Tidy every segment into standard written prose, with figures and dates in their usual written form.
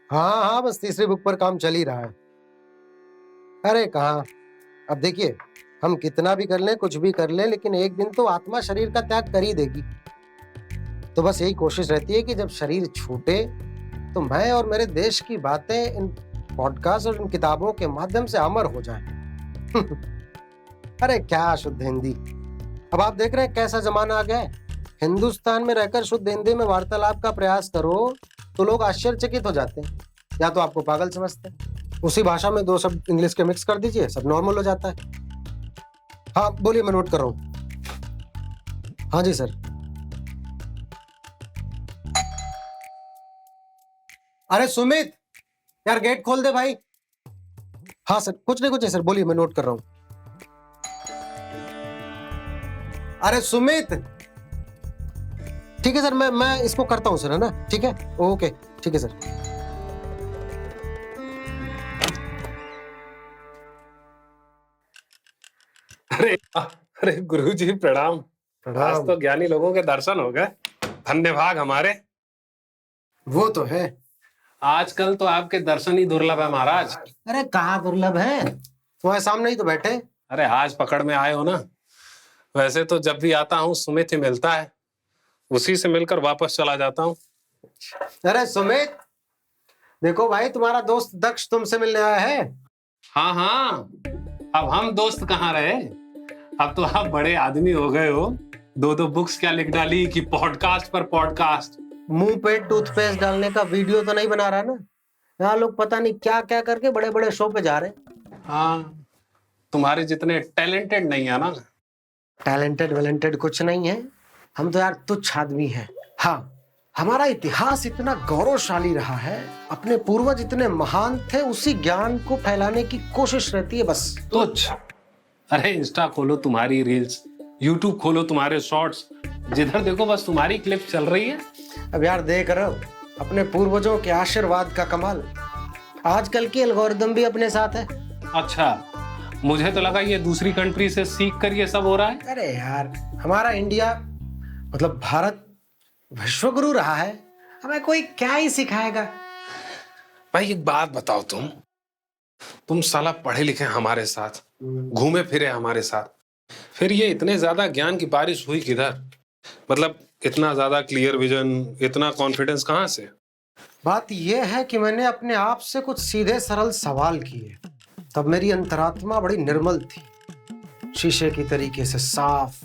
हाँ हाँ, बस तीसरी बुक पर काम चल ही रहा है। अरे कहाँ, अब देखिए, हम कितना भी कर लें, कुछ भी कर लें, लेकिन एक दिन तो आत्मा शरीर का त्याग कर ही देगी। तो बस यही कोशिश रहती है कि जब शरीर छूटे तो मैं और मेरे देश की बातें इन पॉडकास्ट और इन किताबों के माध्यम से अमर हो जाए। अरे क्या शुद्ध हिंदी! अब आप देख रहे हैं कैसा जमाना आ गया है। हिंदुस्तान में रहकर शुद्ध हिंदी में वार्तालाप का प्रयास करो तो लोग आश्चर्यचकित हो जाते हैं, या तो आपको पागल समझते हैं। उसी भाषा में दो शब्द इंग्लिश के मिक्स कर दीजिए, सब नॉर्मल हो जाता है। हाँ बोलिए, मैं नोट कर रहा हूँ। हाँ जी सर। अरे सुमित, यार गेट खोल दे भाई। हाँ सर, कुछ नहीं सर, बोलिए, मैं नोट कर रहा हूँ। अरे सुमित, ठीक है सर, मैं इसको करता हूँ सर, है ना? ठीक है, ओके, ठीक है सर। अरे गुरुजी प्रणाम। आज तो ज्ञानी लोगों के दर्शन हो गए, धन्यभाग हमारे। वो तो है, आजकल तो आपके दर्शन ही दुर्लभ है महाराज। अरे कहाँ दुर्लभ है, तुम्हारे सामने ही तो बैठे। अरे आज पकड़ में आए हो ना। वैसे तो जब भी आता हूँ सुमित ही मिलता है, उसी से मिलकर वापस चला जाता हूँ। अरे सुमित, देखो भाई, तुम्हारा दोस्त दक्ष तुमसे मिलने आया है। हाँ हाँ, अब हम दोस्त कहाँ रहे, अब तो आप बड़े आदमी हो गए हो। दो दो बुक्स क्या लिख डाली कि पॉडकास्ट पर पॉडकास्ट। मुंह पे टूथपेस्ट डालने का वीडियो तो नहीं बना रहा ना? यहाँ लोग पता नहीं क्या क्या करके बड़े बड़े शो पे जा रहे हैं। हाँ, तुम्हारे जितने टैलेंटेड नहीं है ना। टैलेंटेड वैलेंटेड कुछ नहीं है, हम तो यार तुच्छ आदमी हैं। हाँ, हमारा इतिहास इतना गौरवशाली रहा है, अपने पूर्वज इतने महान थे, उसी ज्ञान को फैलाने की कोशिश रहती है बस। तुच्छ? अरे इंस्टा खोलो तुम्हारी रील्स, यूट्यूब खोलो तुम्हारे शॉर्ट्स, जिधर देखो बस तुम्हारी क्लिप चल रही है। अब यार देख रहे हो अपने पूर्वजों के आशीर्वाद का कमाल। आजकल की एल्गोरिदम भी अपने साथ है। अच्छा, मुझे तो लगा ये दूसरी कंट्री से सीख कर ये सब हो रहा है। अरे यार, हमारा इंडिया मतलब भारत विश्वगुरु रहा है, हमें कोई क्या ही सिखाएगा। भाई एक बात बताओ, तुम साला पढ़े लिखे हमारे साथ, घूमे फिरे हमारे साथ, फिर ये इतने ज्यादा ज्ञान की बारिश हुई किधर? मतलब इतना ज्यादा क्लियर विजन, इतना कॉन्फिडेंस कहाँ से? बात यह है कि मैंने अपने आप से कुछ सीधे सरल सवाल किए, तब मेरी अंतरात्मा बड़ी निर्मल थी, शीशे की तरीके से साफ,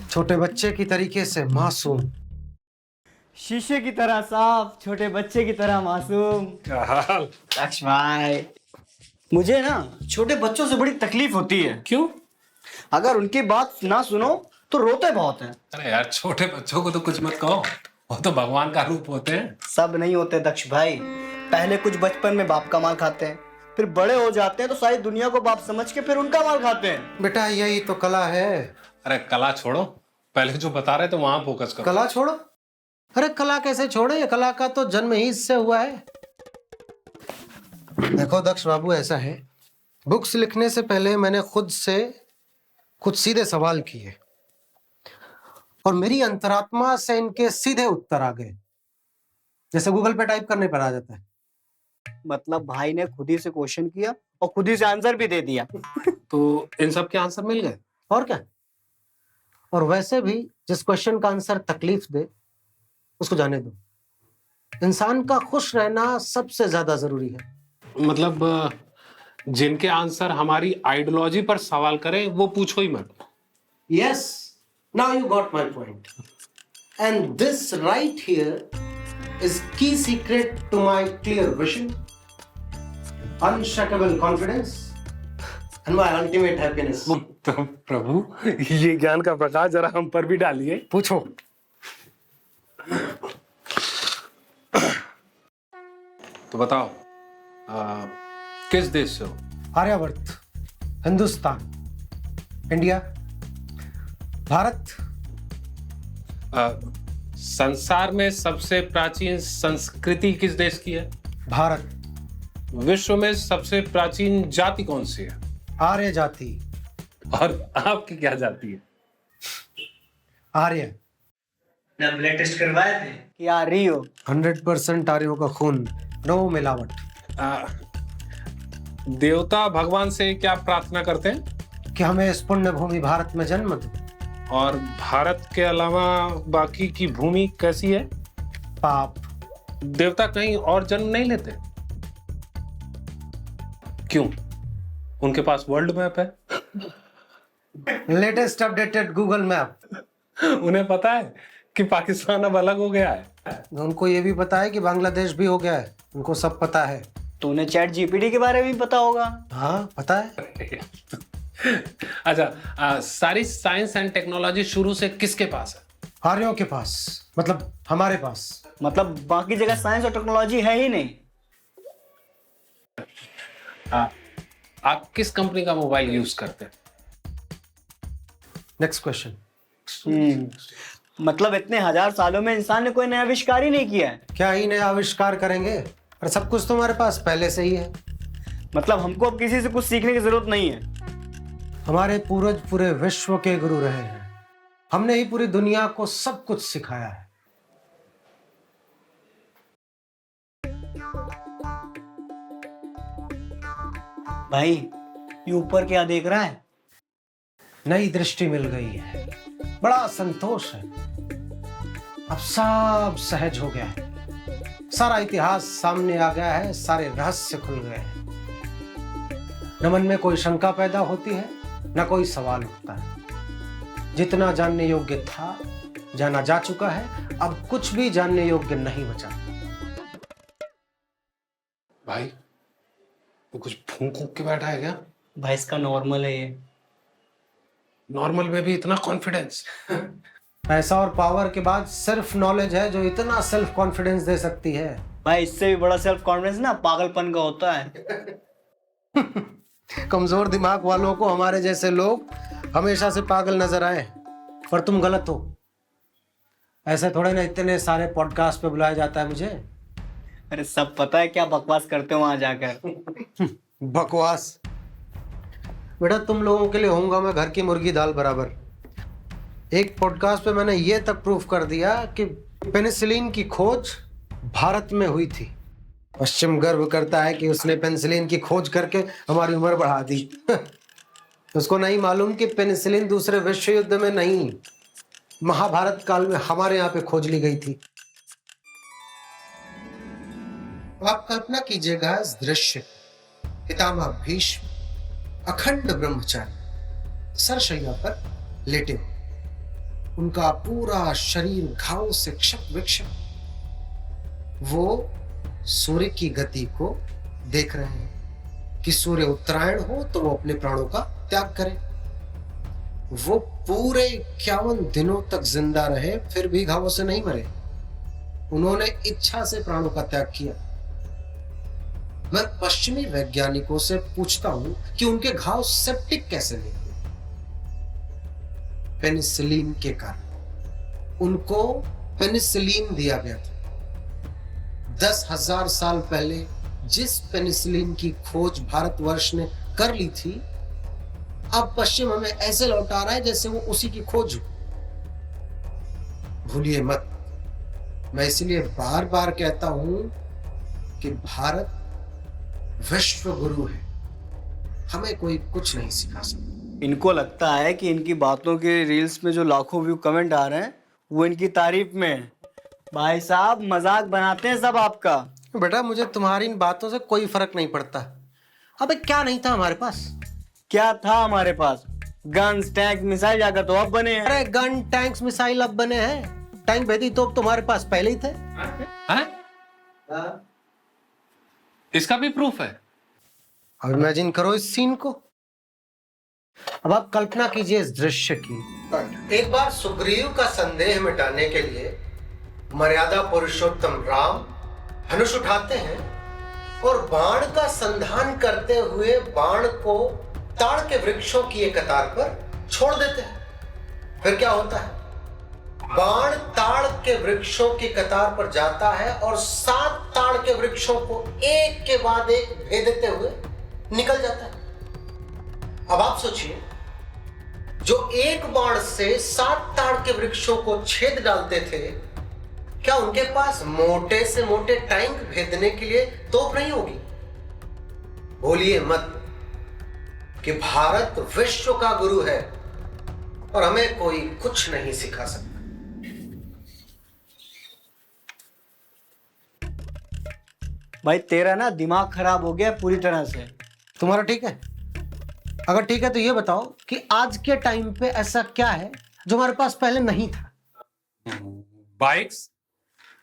छोटे बच्चे की तरीके से मासूम। शीशे की तरह साफ, छोटे बच्चे की तरह मासूम। क्या हाल? दक्ष भाई, मुझे ना छोटे बच्चों से बड़ी तकलीफ होती है। क्यों? अगर उनकी बात ना सुनो तो रोते बहुत हैं। अरे यार, छोटे बच्चों को तो कुछ मत कहो, वो तो भगवान का रूप होते हैं। सब नहीं होते दक्ष भाई, पहले कुछ बचपन में बाप का माल खाते हैं, फिर बड़े हो जाते हैं तो सारी दुनिया को बाप समझ के फिर उनका माल खाते हैं। बेटा यही तो कला है। अरे कला छोड़ो, पहले जो बता रहे थे वहां फोकस करो। कला छोड़ो? अरे कला कैसे छोड़े, ये कला का तो जन्म ही इससे हुआ है। देखो दक्ष बाबू, ऐसा है, बुक्स लिखने से पहले मैंने खुद से कुछ सीधे सवाल किए और मेरी अंतरात्मा से इनके सीधे उत्तर आ गए, जैसे गूगल पे टाइप करने पर आ जाता है। मतलब भाई ने खुद ही से क्वेश्चन किया और खुद ही से आंसर भी दे दिया। तो इन सब के आंसर मिल गए? और क्या, और वैसे भी जिस क्वेश्चन का आंसर तकलीफ दे उसको जाने दो। इंसान का खुश रहना सबसे ज्यादा जरूरी है। मतलब जिनके आंसर हमारी आइडियोलॉजी पर सवाल करें वो पूछो ही मत। Yes, now you got my point. And this right here is key secret to my clear vision, unshakable confidence, and my ultimate happiness. तो प्रभु, ये ज्ञान का प्रकाश जरा हम पर भी डालिए। पूछो। तो बताओ, किस देश से हो? आर्यावर्त, हिंदुस्तान, इंडिया, भारत। संसार में सबसे प्राचीन संस्कृति किस देश की है? भारत। विश्व में सबसे प्राचीन जाति कौन सी है? आर्य जाति। और आपकी क्या जाति है? आर्य। ना ब्लड टेस्ट करवाए थे कि आ रही हो? 100% आर्यों का खून, नो मिलावट। आ, देवता भगवान से क्या प्रार्थना करते हैं? कि हमें इस पुण्य भूमि भारत में जन्म दो। और भारत के अलावा बाकी की भूमि कैसी है? पाप। देवता कहीं और जन्म नहीं लेते? क्यों? उनके पास वर्ल्ड मैप है। Latest updated Google map. उन्हें पता है कि पाकिस्तान अब अलग हो गया है। उनको ये भी पता है कि बांग्लादेश भी हो गया है, उनको सब पता है। तो उन्हें चैट जीपीटी के बारे में भी पता होगा। हाँ पता है। अच्छा, सारी साइंस एंड टेक्नोलॉजी शुरू से किसके पास है? आर्यों के पास, मतलब हमारे पास। मतलब बाकी जगह साइंस और टेक्नोलॉजी है ही नहीं। आप किस कंपनी का मोबाइल यूज करते हैं? Next question. मतलब इतने 1000 सालों में इंसान ने कोई नया आविष्कार ही नहीं किया है। क्या ही नया आविष्कार करेंगे, और सब कुछ तुम्हारे पास पहले से ही है। मतलब हमको अब किसी से कुछ सीखने की जरूरत नहीं है। हमारे पूर्वज पूरे विश्व के गुरु रहे हैं, हमने ही पूरी दुनिया को सब कुछ सिखाया है। भाई ये ऊपर क्या देख रहा है? नई दृष्टि मिल गई है, बड़ा संतोष है। अब सब सहज हो गया है, सारा इतिहास सामने आ गया है, सारे रहस्य खुल गए हैं। न मन में कोई शंका पैदा होती है, न कोई सवाल उठता है। जितना जानने योग्य था जाना जा चुका है, अब कुछ भी जानने योग्य नहीं बचा। भाई वो कुछ फूंक फूंक के बैठा है क्या? भाई इसका नॉर्मल है ये। नॉर्मल में भी इतना कॉन्फिडेंस? पैसा और पावर के बाद सिर्फ नॉलेज है जो इतना सेल्फ कॉन्फिडेंस दे सकती है। भाई इससे भी बड़ा सेल्फ कॉन्फिडेंस ना पागलपन का होता है। कमजोर दिमाग वालों को हमारे जैसे लोग हमेशा से पागल नजर आए, पर तुम गलत हो। ऐसे थोड़े ना इतने सारे पॉडकास्ट पे बुलाया जाता है मुझे। अरे सब पता है क्या बकवास करते हो वहां जाकर। बकवास? बेटा तुम लोगों के लिए होऊंगा मैं घर की मुर्गी दाल बराबर। एक पॉडकास्ट पे मैंने ये तक प्रूफ कर दिया कि पेनिसिलिन की खोज भारत में हुई थी। पश्चिम गर्व करता है कि उसने पेनिसिलिन की खोज करके हमारी उम्र बढ़ा दी। उसको नहीं मालूम कि पेनिसिलिन दूसरे विश्व युद्ध में नहीं, महाभारत काल में हमारे यहाँ पे खोज ली गई थी। आप कल्पना कीजिएगा इस दृश्य। पितामह भीष्म अखंड ब्रह्मचारी सरशैया पर लेटे हुए, उनका पूरा शरीर घावों से क्षत विक्षत। वो सूर्य की गति को देख रहे हैं कि सूर्य उत्तरायण हो तो वो अपने प्राणों का त्याग करे। वो पूरे 51 दिनों तक जिंदा रहे, फिर भी घावों से नहीं मरे। उन्होंने इच्छा से प्राणों का त्याग किया। मैं पश्चिमी वैज्ञानिकों से पूछता हूं कि उनके घाव सेप्टिक कैसे नहीं हुए? पेनिसिलिन के कारण। उनको पेनिसिलिन दिया गया था। 10,000 साल पहले जिस पेनिसिलिन की खोज भारतवर्ष ने कर ली थी, अब पश्चिम हमें ऐसे लौटा रहा है जैसे वो उसी की खोज हो। भूलिए मत, मैं इसलिए बार बार कहता हूं कि भारत विश्व गुरु है, हमें कोई कुछ नहीं सिखा सकता। इनको लगता है कि इनकी बातों के रील्स में जो लाखों व्यू कमेंट आ रहे हैं वो इनकी तारीफ में है। भाई साहब मजाक बनाते हैं सब आपका। बेटा मुझे तुम्हारी इन बातों से कोई फर्क नहीं पड़ता। अबे क्या नहीं था हमारे पास? क्या था हमारे पास? गन्स, टैंक, मिसाइल जाकर तो अब बने हैं। अरे गन, टैंक्स, मिसाइल अब बने हैं। टैंक भेदी तोप तुम्हारे पास पहले ही थे। हाँ? इसका भी प्रूफ है? अब इमेजिन करो इस सीन को। अब आप कल्पना कीजिए इस दृश्य की। एक बार सुग्रीव का संदेह मिटाने के लिए मर्यादा पुरुषोत्तम राम धनुष उठाते हैं और बाण का संधान करते हुए बाण को ताड़ के वृक्षों की एक कतार पर छोड़ देते हैं। फिर क्या होता है? बाण ताड़ के वृक्षों की कतार पर जाता है और 7 ताड़ के वृक्षों को एक के बाद एक भेदते हुए निकल जाता है। अब आप सोचिए, जो एक बाण से 7 ताड़ के वृक्षों को छेद डालते थे, क्या उनके पास मोटे से मोटे टैंक भेदने के लिए तोप नहीं होगी? भूलिए मत कि भारत विश्व का गुरु है और हमें कोई कुछ नहीं सिखा सकता। भाई तेरा ना दिमाग खराब हो गया पूरी तरह से। तुम्हारा ठीक है? अगर ठीक है तो ये बताओ कि आज के टाइम पे ऐसा क्या है जो हमारे पास पहले नहीं था? Bikes,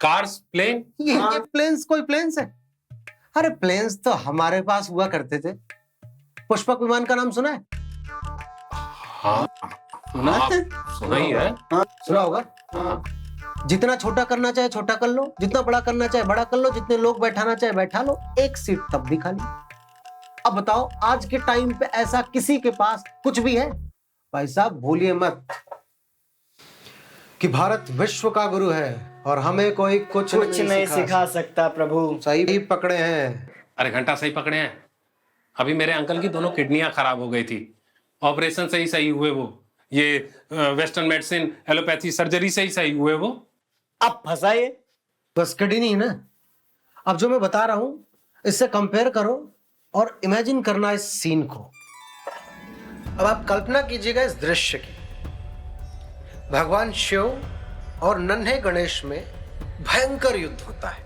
cars, plane. ये प्लेन्स कोई प्लेन्स है? अरे प्लेन्स तो हमारे पास हुआ करते थे। पुष्पक विमान का नाम सुना है? हाँ, सुना ही है। सुना होगा। जितना छोटा करना चाहे छोटा कर लो, जितना बड़ा करना चाहे बड़ा कर लो, जितने लोग बैठाना चाहे बैठा लो, एक सीट तब भी खाली। अब बताओ आज के टाइम पे ऐसा किसी के पास कुछ भी है? भाई साहब भूलिए मत कि भारत विश्व का गुरु है और हमें कोई कुछ नहीं सिखा सकता प्रभु। सही पकड़े हैं। अरे घंटा सही पकड़े हैं। अभी मेरे अंकल की दोनों किडनियां खराब हो गई थी, ऑपरेशन से ही सही हुए वो। ये वेस्टर्न मेडिसिन, एलोपैथी सर्जरी से ही सही हुए वो। अब फंसाइए। बस किडनी ना, अब जो मैं बता रहा हूं इससे कंपेयर करो और इमेजिन करना इस सीन को। अब आप कल्पना कीजिएगा इस दृश्य की। भगवान शिव और नन्हे गणेश में भयंकर युद्ध होता है।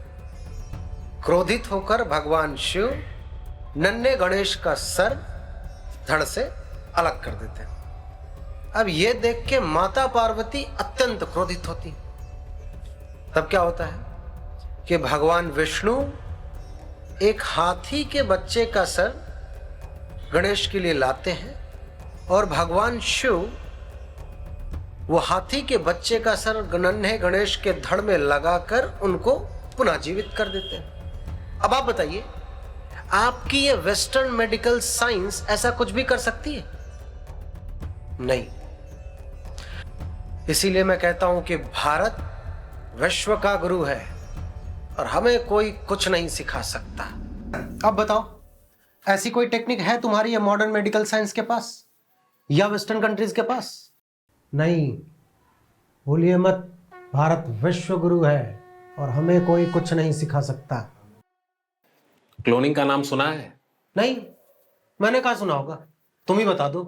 क्रोधित होकर भगवान शिव नन्हे गणेश का सर धड़ से अलग कर देते हैं। अब यह देख के माता पार्वती अत्यंत क्रोधित होती। तब क्या होता है कि भगवान विष्णु एक हाथी के बच्चे का सर गणेश के लिए लाते हैं और भगवान शिव वो हाथी के बच्चे का सर नन्हे गणेश के धड़ में लगाकर उनको पुनः जीवित कर देते हैं। अब आप बताइए, आपकी ये वेस्टर्न मेडिकल साइंस ऐसा कुछ भी कर सकती है? नहीं। इसीलिए मैं कहता हूं कि भारत विश्व का गुरु है और हमें कोई कुछ नहीं सिखा सकता। अब बताओ, ऐसी कोई टेक्निक है तुम्हारी या मॉडर्न मेडिकल साइंस के पास या वेस्टर्न कंट्रीज के पास? नहीं। भूलिए मत, भारत विश्व गुरु है और हमें कोई कुछ नहीं सिखा सकता। क्लोनिंग का नाम सुना है? नहीं, मैंने कहा सुना होगा, तुम ही बता दो।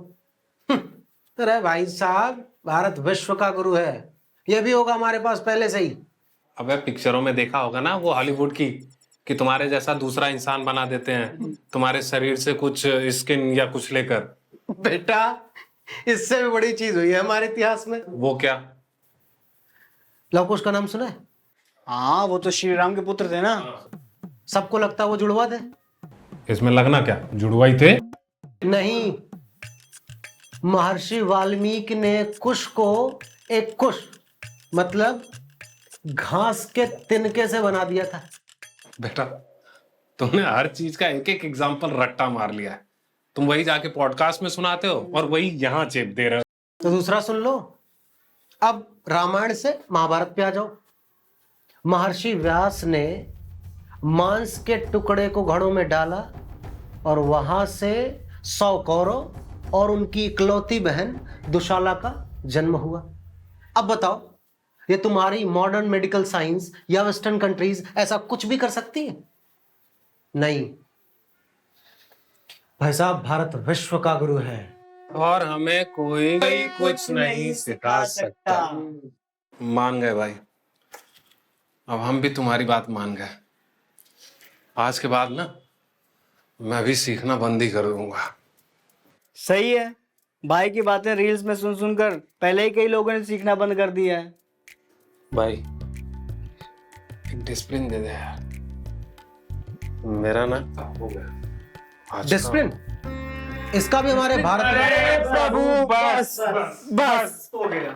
अरे भाई साहब, भारत विश्व का गुरु है, यह भी होगा हमारे पास पहले से ही। अबे पिक्चरों में देखा होगा ना वो हॉलीवुड की, कि तुम्हारे जैसा दूसरा इंसान बना देते हैं तुम्हारे शरीर से कुछ स्किन या कुछ लेकर। बेटा, इससे भी बड़ी चीज हुई है हमारे इतिहास में। वो क्या? लव कुश का नाम सुना है? हाँ, वो तो श्री राम के पुत्र थे ना। सबको लगता है वो जुड़वा थे। इसमें लगना क्या, जुड़वा ही थे? नहीं, महर्षि वाल्मीकि ने कुश को एक कुश मतलब घास के तिनके से बना दिया था। बेटा, तुमने हर चीज का एक एक एग्जाम्पल रट्टा मार लिया है। तुम वही जाके पॉडकास्ट में सुनाते हो और वही यहाँ चेप दे रहे हो। तो दूसरा सुन लो। अब रामायण से महाभारत पे आ जाओ। महर्षि व्यास ने मांस के टुकड़े को घड़ों में डाला और वहां से 100 कौरव और उनकी इकलौती बहन दुशाला का जन्म हुआ। अब बताओ, ये तुम्हारी मॉडर्न मेडिकल साइंस या वेस्टर्न कंट्रीज ऐसा कुछ भी कर सकती है? नहीं। भाई साहब, भारत विश्व का गुरु है और हमें कोई कुछ नहीं सिखा सकता। मान गए भाई, अब हम भी तुम्हारी बात मान गए। आज के बाद ना मैं भी सीखना बंद ही कर दूंगा। सही है, भाई की बातें रील्स में सुन सुनकर पहले ही कई लोगों ने सीखना बंद कर दिया है। भाई एक डिसिप्लिन दे दे यार, मेरा ना हो गया डिसिप्लिन। इसका भी हमारे भारत में प्रभु बस बस हो गया।